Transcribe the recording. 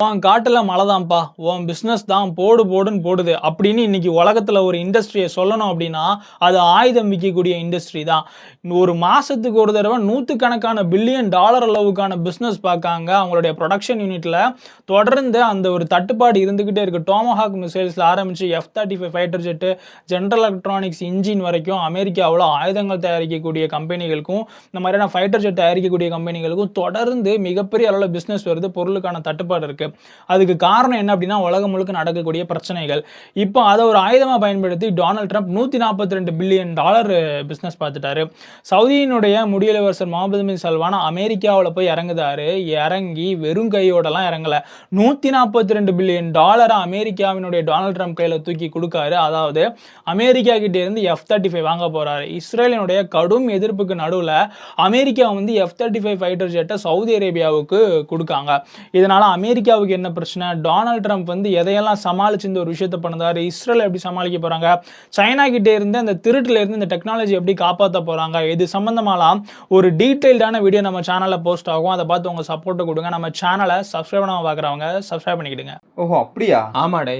உன் காட்டுல மழைதான்ப்பா, உன் பிசினஸ் தான் போடு போடுன்னு போடுது அப்படின்னு இன்னைக்கு உலகத்துல ஒரு இண்டஸ்ட்ரியை சொல்லணும் அப்படின்னா அது ஆயுதம் விற்கக்கூடிய இண்டஸ்ட்ரி தான். ஒரு மாசத்துக்கு ஒரு தடவை நூற்றுக்கணக்கான பில்லியன் டாலர் அளவுக்கான பிசினஸ் பார்க்காங்க. அவங்களுடைய ப்ரொடக்ஷன் யூனிட்ல தொடர்ந்து அந்த ஒரு தட்டுப்பாடு இருந்துகிட்டே இருக்கு. டோமஹாக் மிசைல்ஸ்ல ஆரம்பிச்சு F-35 fighter jet, General Electronics engine வரைக்கும் அமெரிக்காவில் ஆயுதங்கள் தயாரிக்கக்கூடிய கம்பெனிகளுக்கும் இந்த மாதிரியான ஃபைட்டர் ஜெட் தயாரிக்கக்கூடிய கம்பெனிகளுக்கும் தொடர்ந்து மிகப்பெரிய அளவில் பிசினஸ் வருது. பொருளுக்கான தட்டுப்பாடு இருக்கு. அதுக்கு காரணம் என்ன அப்படின்னா உலகம் முழுக்க நடக்கக்கூடிய பிரச்சனைகள். இப்போ அதை ஒரு ஆயுதமா பயன்படுத்தி டொனால்ட் ட்ரம்ப் $142 பில்லியன் பிசினஸ் பார்த்துட்டாரு. சவுதியினுடைய முடியலரசர் முகமது பின் சல்மான் அமெரிக்காவில் போய் இறங்குதாரு. இறங்கி வெறும் கையோடலாம் இறங்கல. $142 பில்லியன் அமெரிக்காவினுடைய டொனால்ட் ட்ரம்ப் கையில தூக்கி கொடுக்காரு. அதாவது அமெரிக்கா கிட்ட இருந்து F-35 வாங்க போறாரு. இஸ்ரேலினுடைய கடும் எதிர்ப்புக்கு நடுவில் அமெரிக்கா வந்து F-35 ஃபைட்டர் ஜெட்டை சவுதி அரேபியாவுக்கு கொடுக்காங்க. இதனால அமெரிக்காவுக்கு என்ன பிரச்சனை? டொனால்ட் ட்ரம்ப் வந்து எதையெல்லாம் சமாளிச்சு இந்த ஒரு விஷயத்தை பண்ணாரு. இஸ்ரேல் எப்படி சமாளிக்க போறாங்க? சைனா கிட்ட இருந்து அந்த திருட்டுல இருந்து இந்த டெக்னாலஜி எப்படி காப்பாற்ற போறாங்க? இது சம்பந்தமாலாம் ஒரு டீடைல்டான வீடியோ நம்ம சேனல்ல போஸ்ட் ஆகும். அதை பார்த்து உங்க சப்போர்ட்டை கொடுங்க. நம்ம சேனலை சப்ஸ்கிரைப் பண்ணாம பார்க்குறவங்க சப்ஸ்கிரைப் பண்ணிக்கிடுங்க. ஓஹோ, அப்படியா? ஆமாடே.